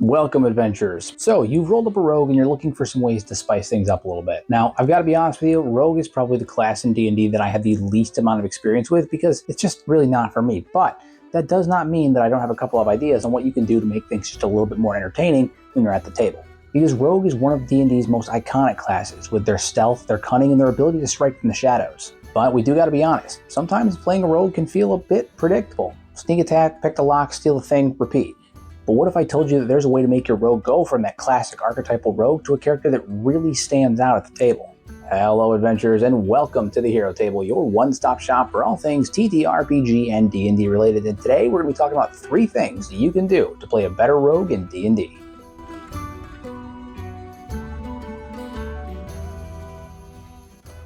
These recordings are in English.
Welcome, adventurers. So, you've rolled up a rogue and you're looking for some ways to spice things up a little bit. Now, I've got to be honest with you, rogue is probably the class in D&D that I have the least amount of experience with because it's just really not for me. But that does not mean that I don't have a couple of ideas on what you can do to make things just a little bit more entertaining when you're at the table. Because rogue is one of D&D's most iconic classes with their stealth, their cunning, and their ability to strike from the shadows. But we do got to be honest, sometimes playing a rogue can feel a bit predictable. Sneak attack, pick the lock, steal the thing, repeat. But what if I told you that there's a way to make your rogue go from that classic archetypal rogue to a character that really stands out at the table? Hello, adventurers, and welcome to the Hero Table, your one-stop shop for all things ttrpg and D&D related. And today we're going to be talking about 3 things you can do to play a better rogue in D&D.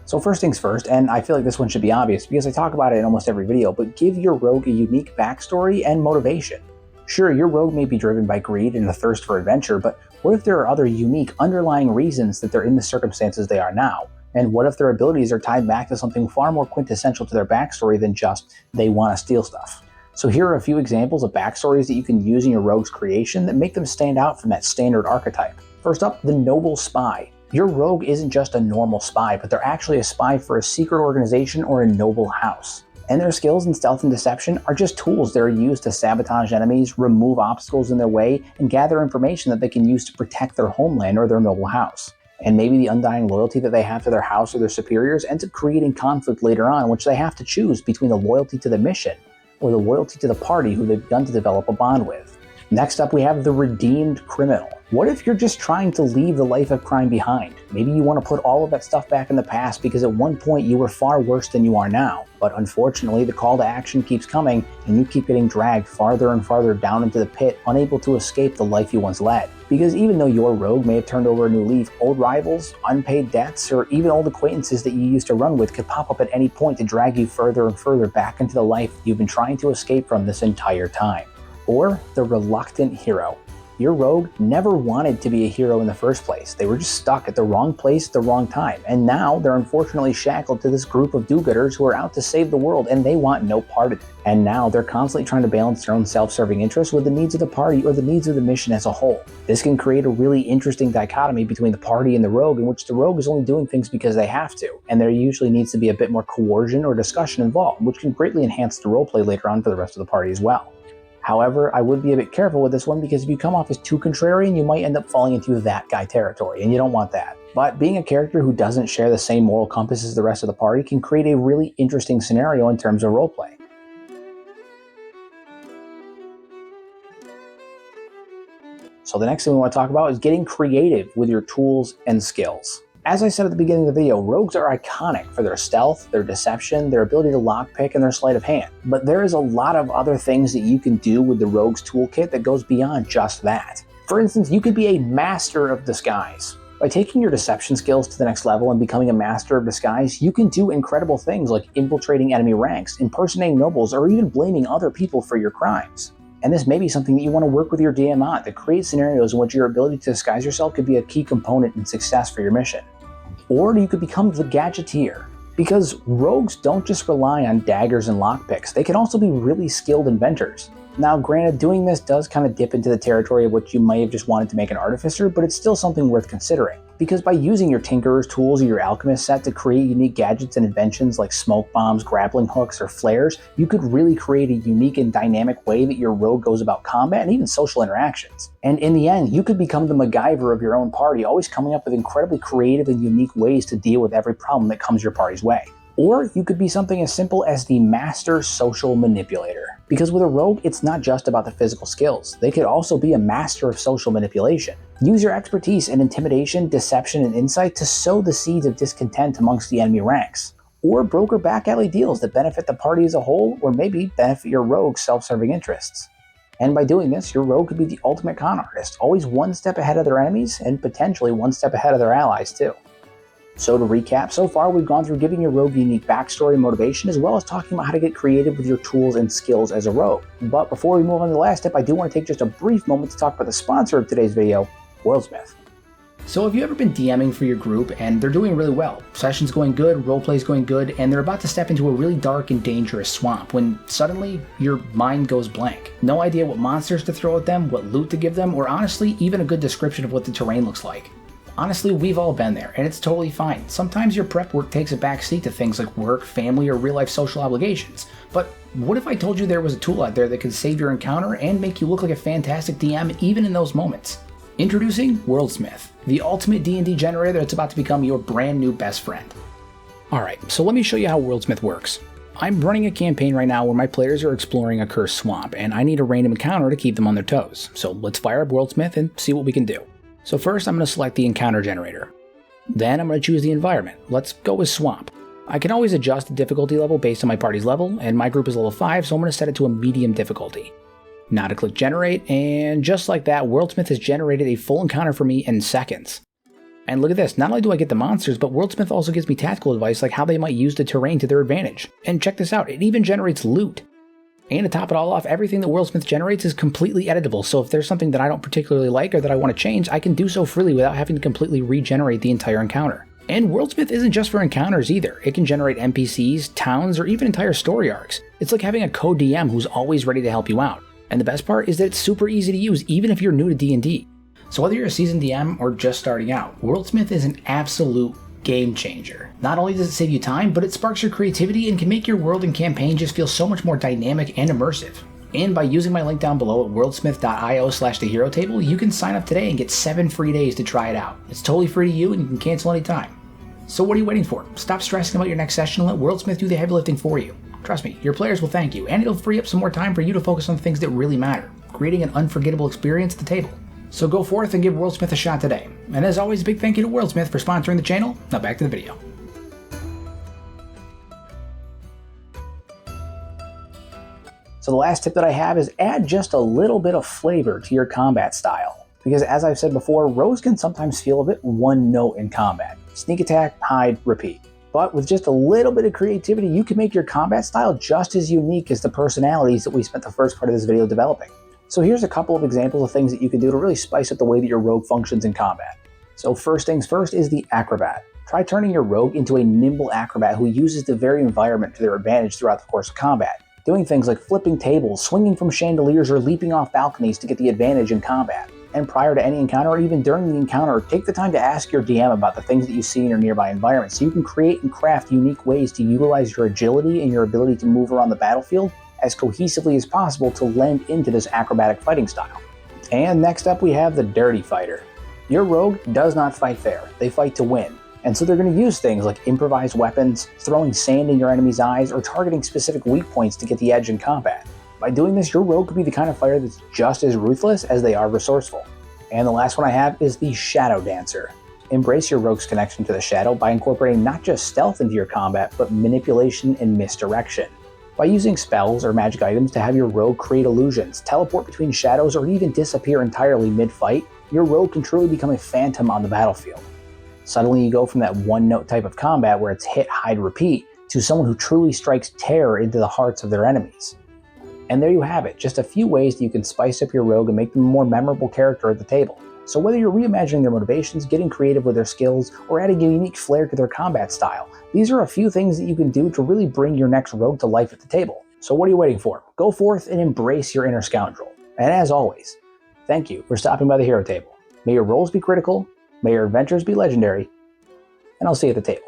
So first things first, and I feel like this one should be obvious because I talk about it in almost every video, but give your rogue a unique backstory and motivation. Sure, your rogue may be driven by greed and a thirst for adventure, but what if there are other unique underlying reasons that they're in the circumstances they are now? And what if their abilities are tied back to something far more quintessential to their backstory than just they want to steal stuff? So here are a few examples of backstories that you can use in your rogue's creation that make them stand out from that standard archetype. First up, the noble spy. Your rogue isn't just a normal spy, but they're actually a spy for a secret organization or a noble house. And their skills in stealth and deception are just tools that are used to sabotage enemies, remove obstacles in their way, and gather information that they can use to protect their homeland or their noble house. And maybe the undying loyalty that they have to their house or their superiors ends up creating conflict later on, in which they have to choose between the loyalty to the mission or the loyalty to the party who they've begun to develop a bond with. Next up, we have the redeemed criminal. What if you're just trying to leave the life of crime behind? Maybe you want to put all of that stuff back in the past because at one point you were far worse than you are now. But unfortunately, the call to action keeps coming and you keep getting dragged farther and farther down into the pit, unable to escape the life you once led. Because even though your rogue may have turned over a new leaf, old rivals, unpaid debts, or even old acquaintances that you used to run with could pop up at any point to drag you further and further back into the life you've been trying to escape from this entire time. Or the reluctant hero. Your rogue never wanted to be a hero in the first place. They were just stuck at the wrong place at the wrong time. And now they're unfortunately shackled to this group of do-gooders who are out to save the world and they want no part of it. And now they're constantly trying to balance their own self-serving interests with the needs of the party or the needs of the mission as a whole. This can create a really interesting dichotomy between the party and the rogue, in which the rogue is only doing things because they have to. And there usually needs to be a bit more coercion or discussion involved, which can greatly enhance the roleplay later on for the rest of the party as well. However, I would be a bit careful with this one because if you come off as too contrarian, you might end up falling into that guy territory, and you don't want that. But being a character who doesn't share the same moral compass as the rest of the party can create a really interesting scenario in terms of roleplay. So the next thing we want to talk about is getting creative with your tools and skills. As I said at the beginning of the video, rogues are iconic for their stealth, their deception, their ability to lockpick, and their sleight of hand. But there is a lot of other things that you can do with the rogue's toolkit that goes beyond just that. For instance, you could be a master of disguise. By taking your deception skills to the next level and becoming a master of disguise, you can do incredible things like infiltrating enemy ranks, impersonating nobles, or even blaming other people for your crimes. And this may be something that you want to work with your DM on to create scenarios in which your ability to disguise yourself could be a key component in success for your mission. Or you could become the gadgeteer, because rogues don't just rely on daggers and lockpicks, they can also be really skilled inventors. Now granted, doing this does kind of dip into the territory of what you might have just wanted to make an artificer, but it's still something worth considering. Because by using your tinkerer's tools or your alchemist set to create unique gadgets and inventions like smoke bombs, grappling hooks, or flares, you could really create a unique and dynamic way that your rogue goes about combat and even social interactions. And in the end, you could become the MacGyver of your own party, always coming up with incredibly creative and unique ways to deal with every problem that comes your party's way. Or you could be something as simple as the master social manipulator. Because with a rogue, it's not just about the physical skills. They could also be a master of social manipulation. Use your expertise in intimidation, deception, and insight to sow the seeds of discontent amongst the enemy ranks. Or broker back alley deals that benefit the party as a whole, or maybe benefit your rogue's self-serving interests. And by doing this, your rogue could be the ultimate con artist, always one step ahead of their enemies, and potentially one step ahead of their allies too. So to recap, so far we've gone through giving your rogue unique backstory and motivation, as well as talking about how to get creative with your tools and skills as a rogue. But before we move on to the last tip, I do want to take just a brief moment to talk about the sponsor of today's video, WorldSmith. So have you ever been DMing for your group and they're doing really well? Session's going good, roleplay's going good, and they're about to step into a really dark and dangerous swamp when suddenly your mind goes blank. No idea what monsters to throw at them, what loot to give them, or honestly, even a good description of what the terrain looks like. Honestly, we've all been there, and it's totally fine. Sometimes your prep work takes a backseat to things like work, family, or real-life social obligations. But what if I told you there was a tool out there that could save your encounter and make you look like a fantastic DM even in those moments? Introducing WorldSmith, the ultimate D&D generator that's about to become your brand new best friend. Alright, so let me show you how WorldSmith works. I'm running a campaign right now where my players are exploring a cursed swamp, and I need a random encounter to keep them on their toes. So let's fire up WorldSmith and see what we can do. So first I'm going to select the encounter generator. Then I'm going to choose the environment. Let's go with swamp. I can always adjust the difficulty level based on my party's level, and my group is level 5, so I'm going to set it to a medium difficulty. Now to click generate, and just like that, WorldSmith has generated a full encounter for me in seconds. And look at this, not only do I get the monsters, but WorldSmith also gives me tactical advice like how they might use the terrain to their advantage. And check this out, it even generates loot. And to top it all off, everything that WorldSmith generates is completely editable, so if there's something that I don't particularly like or that I want to change, I can do so freely without having to completely regenerate the entire encounter. And WorldSmith isn't just for encounters either. It can generate NPCs, towns, or even entire story arcs. It's like having a co-DM who's always ready to help you out. And the best part is that it's super easy to use even if you're new to D&D. So whether you're a seasoned DM or just starting out, WorldSmith is an absolute game changer. Not only does it save you time, but it sparks your creativity and can make your world and campaign just feel so much more dynamic and immersive. And by using my link down below at worldsmith.io/theherotable, you can sign up today and get 7 free days to try it out. It's totally free to you and you can cancel anytime. So what are you waiting for? Stop stressing about your next session and let WorldSmith do the heavy lifting for you. Trust me, your players will thank you, and it'll free up some more time for you to focus on the things that really matter, creating an unforgettable experience at the table. So go forth and give WorldSmith a shot today. And as always, a big thank you to WorldSmith for sponsoring the channel. Now back to the video. So the last tip that I have is add just a little bit of flavor to your combat style. Because as I've said before, rogues can sometimes feel a bit one note in combat. Sneak attack, hide, repeat. But with just a little bit of creativity, you can make your combat style just as unique as the personalities that we spent the first part of this video developing. So here's a couple of examples of things that you can do to really spice up the way that your rogue functions in combat. So first things first is the acrobat. Try turning your rogue into a nimble acrobat who uses the very environment to their advantage throughout the course of combat, doing things like flipping tables, swinging from chandeliers, or leaping off balconies to get the advantage in combat. And prior to any encounter, or even during the encounter, take the time to ask your DM about the things that you see in your nearby environment so you can create and craft unique ways to utilize your agility and your ability to move around the battlefield as cohesively as possible to lend into this acrobatic fighting style. And next up we have the Dirty Fighter. Your rogue does not fight fair, they fight to win. And so they're going to use things like improvised weapons, throwing sand in your enemy's eyes, or targeting specific weak points to get the edge in combat. By doing this, your rogue could be the kind of fighter that's just as ruthless as they are resourceful. And the last one I have is the Shadow Dancer. Embrace your rogue's connection to the shadow by incorporating not just stealth into your combat, but manipulation and misdirection. By using spells or magic items to have your rogue create illusions, teleport between shadows, or even disappear entirely mid-fight, your rogue can truly become a phantom on the battlefield. Suddenly you go from that one-note type of combat where it's hit, hide, repeat, to someone who truly strikes terror into the hearts of their enemies. And there you have it, just a few ways that you can spice up your rogue and make them a more memorable character at the table. So whether you're reimagining their motivations, getting creative with their skills, or adding a unique flair to their combat style, these are a few things that you can do to really bring your next rogue to life at the table. So what are you waiting for? Go forth and embrace your inner scoundrel. And as always, thank you for stopping by the Hero Table. May your rolls be critical, may your adventures be legendary, and I'll see you at the table.